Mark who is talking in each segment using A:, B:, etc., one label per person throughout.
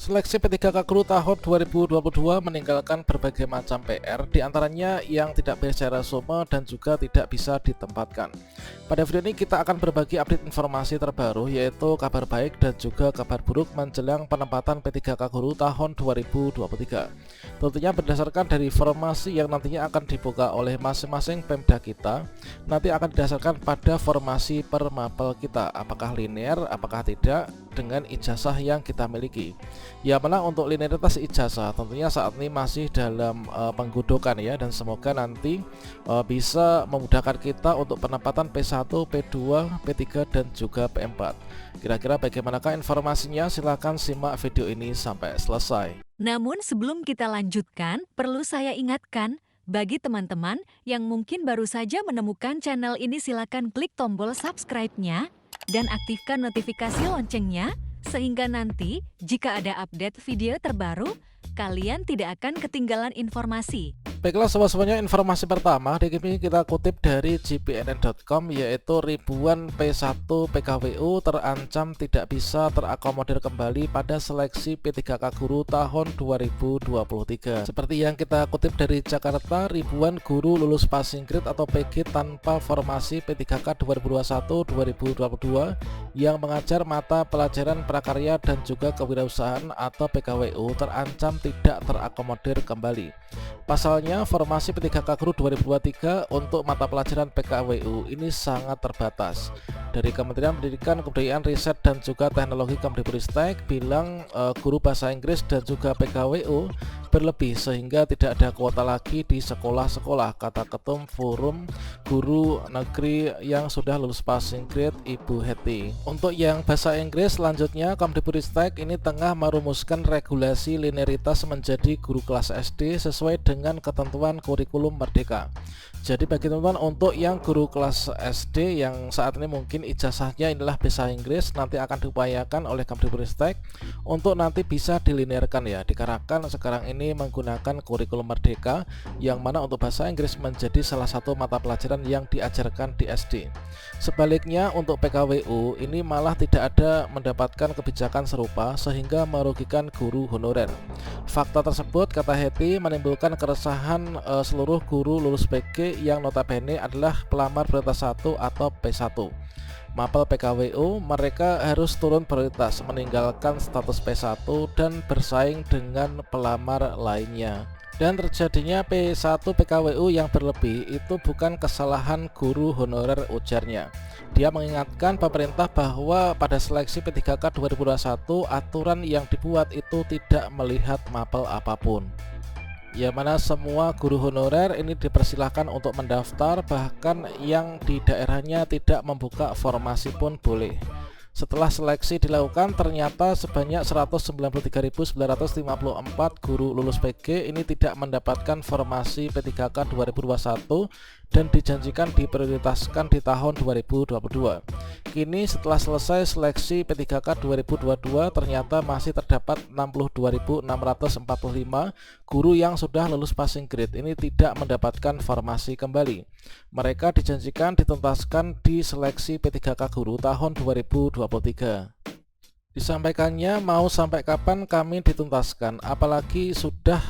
A: Seleksi P3K Guru tahun 2022 meninggalkan berbagai macam PR, diantaranya yang tidak bisa resume dan juga tidak bisa ditempatkan. Pada video ini kita akan berbagi update informasi terbaru, yaitu kabar baik dan juga kabar buruk menjelang penempatan P3K Guru tahun 2023. Tentunya berdasarkan dari formasi yang nantinya akan dibuka oleh masing-masing Pemda kita, nanti akan didasarkan pada formasi per mapel kita, apakah linear, apakah tidak, dengan ijazah yang kita miliki. Ya, mana untuk linearitas ijazah tentunya saat ini masih dalam penggodokan ya, dan semoga nanti bisa memudahkan kita untuk penempatan P1, P2, P3 dan juga P4. Kira-kira bagaimanakah informasinya? Silahkan simak video ini sampai selesai.
B: Namun sebelum kita lanjutkan, perlu saya ingatkan, bagi teman-teman yang mungkin baru saja menemukan channel ini, silakan klik tombol subscribe-nya dan aktifkan notifikasi loncengnya, sehingga nanti jika ada update video terbaru, kalian tidak akan ketinggalan informasi.
A: Baiklah sobat-sobatnya, informasi pertama di sini kita kutip dari jpnn.com, yaitu ribuan P1 PKWU terancam tidak bisa terakomodir kembali pada seleksi P3K Guru tahun 2023. Seperti yang kita kutip dari Jakarta, ribuan guru lulus passing grade atau PG tanpa formasi P3K 2021-2022 yang mengajar mata pelajaran prakarya dan juga kewirausahaan atau PKWU terancam tidak terakomodir kembali. Pasalnya, formasi P3K Guru 2023 untuk mata pelajaran PKWU ini sangat terbatas. Dari Kementerian Pendidikan, Kebudayaan, Riset dan juga Teknologi Kemdikbudristek bilang guru bahasa Inggris dan juga PKWU berlebih sehingga tidak ada kuota lagi di sekolah-sekolah, kata Ketum Forum Guru Negeri yang sudah lulus passing grade Ibu Heti. Untuk yang bahasa Inggris, selanjutnya Kemdikbudristek ini tengah merumuskan regulasi linearitas menjadi guru kelas SD sesuai dengan ketentuan kurikulum Merdeka. Jadi bagi teman-teman untuk yang guru kelas SD yang saat ini mungkin ijazahnya inilah bahasa Inggris, nanti akan diupayakan oleh Kemdikbudristek untuk nanti bisa dilinearkan ya, dikarenakan sekarang ini menggunakan kurikulum Merdeka yang mana untuk bahasa Inggris menjadi salah satu mata pelajaran yang diajarkan di SD. Sebaliknya untuk PKWU ini malah tidak ada mendapatkan kebijakan serupa sehingga merugikan guru honorer. Fakta tersebut, kata Heti, menimbulkan keresahan seluruh guru lulus PG yang notabene adalah pelamar prioritas 1 atau P1. Mapel PKWU mereka harus turun prioritas, meninggalkan status P1 dan bersaing dengan pelamar lainnya. Dan terjadinya P1 PKWU yang berlebih itu bukan kesalahan guru honorer, ujarnya. Dia mengingatkan pemerintah bahwa pada seleksi P3K 2021 aturan yang dibuat itu tidak melihat mapel apapun. Ya, mana semua guru honorer ini dipersilahkan untuk mendaftar, bahkan yang di daerahnya tidak membuka formasi pun boleh. Setelah seleksi dilakukan, ternyata sebanyak 193.954 guru lulus PG ini tidak mendapatkan formasi P3K 2021 dan dijanjikan diprioritaskan di tahun 2022. Kini setelah selesai seleksi P3K 2022, ternyata masih terdapat 62.645 guru yang sudah lulus passing grade ini tidak mendapatkan formasi kembali. Mereka dijanjikan dituntaskan di seleksi P3K Guru tahun 2023. Disampaikannya, mau sampai kapan kami dituntaskan, apalagi sudah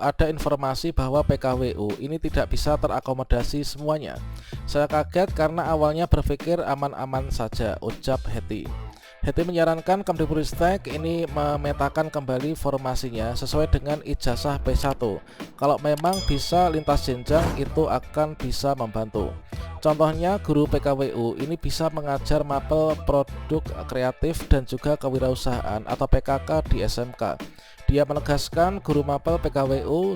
A: ada informasi bahwa PKWU ini tidak bisa terakomodasi semuanya. Saya kaget karena awalnya berpikir aman-aman saja, ucap Heti. Heti menyarankan Kemdikbudristek ini memetakan kembali formasinya sesuai dengan ijazah P1. Kalau memang bisa lintas jenjang itu akan bisa membantu. Contohnya guru PKWU ini bisa mengajar mapel produk kreatif dan juga kewirausahaan atau PKK di SMK. Dia menegaskan guru mapel PKWU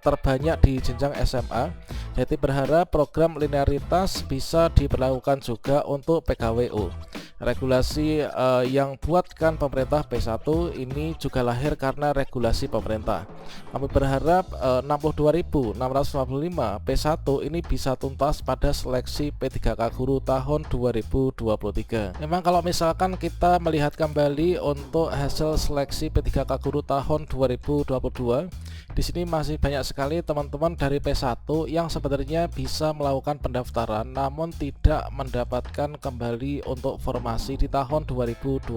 A: terbanyak di jenjang SMA. Heti berharap program linearitas bisa diberlakukan juga untuk PKWU. Regulasi yang buatkan pemerintah P1 ini juga lahir karena regulasi pemerintah. Kami berharap 62.655 P1 ini bisa tuntas pada seleksi P3K Guru tahun 2023. Memang kalau misalkan kita melihat kembali untuk hasil seleksi P3K Guru tahun 2022, di sini masih banyak sekali teman-teman dari P1 yang sebenarnya bisa melakukan pendaftaran namun tidak mendapatkan kembali untuk formasi di tahun 2022.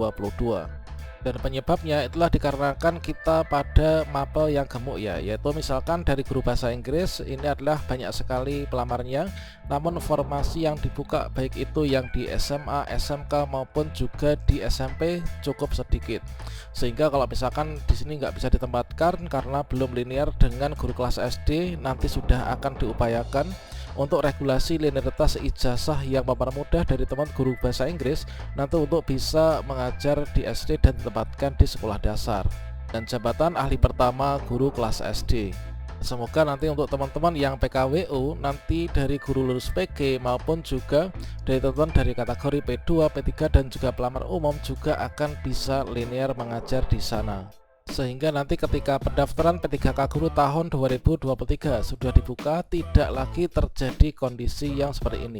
A: Dan penyebabnya itulah dikarenakan kita pada mapel yang gemuk ya, yaitu misalkan dari guru bahasa Inggris ini adalah banyak sekali pelamarnya, namun formasi yang dibuka baik itu yang di SMA, SMK maupun juga di SMP cukup sedikit. Sehingga kalau misalkan di sini nggak bisa ditempatkan karena belum linear dengan guru kelas SD, nanti sudah akan diupayakan untuk regulasi linearitas ijazah yang mempermudah dari teman guru bahasa Inggris nanti untuk bisa mengajar di SD dan ditempatkan di sekolah dasar dan jabatan ahli pertama guru kelas SD. Semoga nanti untuk teman-teman yang PKWU nanti dari guru lulus PG maupun juga dari teman-teman dari kategori P2, P3 dan juga pelamar umum juga akan bisa linear mengajar di sana. Sehingga nanti ketika pendaftaran P3K Guru tahun 2023 sudah dibuka, tidak lagi terjadi kondisi yang seperti ini.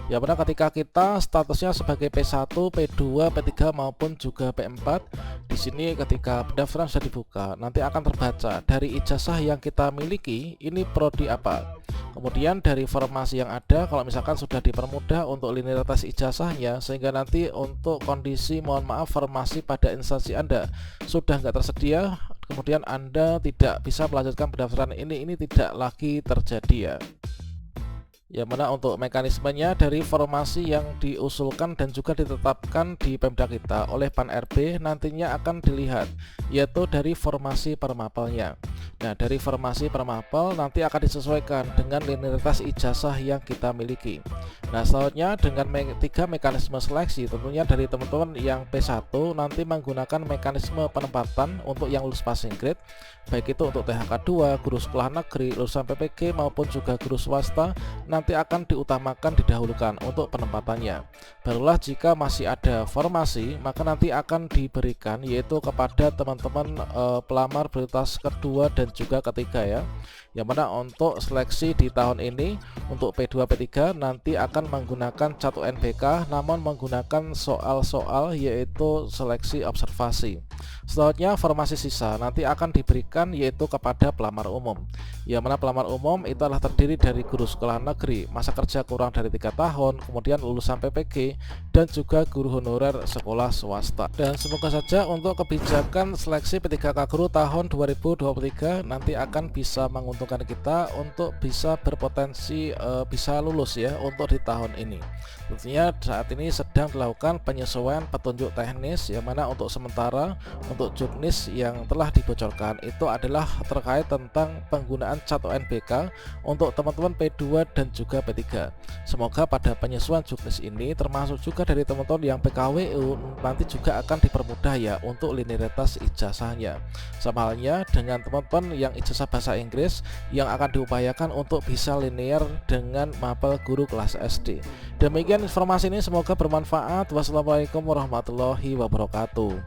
A: Ya benar, ketika kita statusnya sebagai P1, P2, P3 maupun juga P4, di sini ketika pendaftaran sudah dibuka, nanti akan terbaca dari ijazah yang kita miliki ini prodi apa. Kemudian dari formasi yang ada, kalau misalkan sudah dipermudah untuk linearitas ijazahnya, sehingga nanti untuk kondisi mohon maaf formasi pada instansi Anda sudah nggak tersedia, kemudian Anda tidak bisa melanjutkan pendaftaran ini tidak lagi terjadi ya. Yang mana untuk mekanismenya dari formasi yang diusulkan dan juga ditetapkan di Pemda kita oleh Pan RB nantinya akan dilihat, yaitu dari formasi per mapelnya. Nah, dari formasi per mapel nanti akan disesuaikan dengan linearitas ijazah yang kita miliki. Nah, selanjutnya dengan tiga mekanisme seleksi, tentunya dari teman-teman yang P1 nanti menggunakan mekanisme penempatan untuk yang lulus passing grade, baik itu untuk THK 2, guru sekolah negeri, lulusan PPG maupun juga guru swasta, nanti akan diutamakan didahulukan untuk penempatannya. Barulah jika masih ada formasi, maka nanti akan diberikan yaitu kepada teman-teman pelamar prioritas kedua dan juga ketiga ya. Yang mana untuk seleksi di tahun ini untuk P2 P3 nanti akan menggunakan CAT UNBK namun menggunakan soal-soal yaitu seleksi observasi. Selanjutnya formasi sisa nanti akan diberikan yaitu kepada pelamar umum. Yang mana pelamar umum itu adalah terdiri dari guru sekolah negeri, masa kerja kurang dari 3 tahun, kemudian lulusan PPG dan juga guru honorer sekolah swasta. Dan semoga saja untuk kebijakan seleksi P3K Guru tahun 2023 nanti akan bisa menguntungkan kita untuk bisa berpotensi bisa lulus ya untuk di tahun ini. Tentunya saat ini sedang dilakukan penyesuaian petunjuk teknis yang mana untuk sementara untuk juknis yang telah dibocorkan itu adalah terkait tentang penggunaan CAT UNBK untuk teman-teman P2 dan juga P3. Semoga pada penyesuaian juknis ini termasuk juga dari teman-teman yang PKWU nanti juga akan dipermudah ya untuk linearitas ijazahnya. Sama halnya dengan teman-teman yang ijazah bahasa Inggris yang akan diupayakan untuk bisa linear dengan mapel guru kelas SD. Demikian informasi ini, semoga bermanfaat. Wassalamualaikum warahmatullahi wabarakatuh.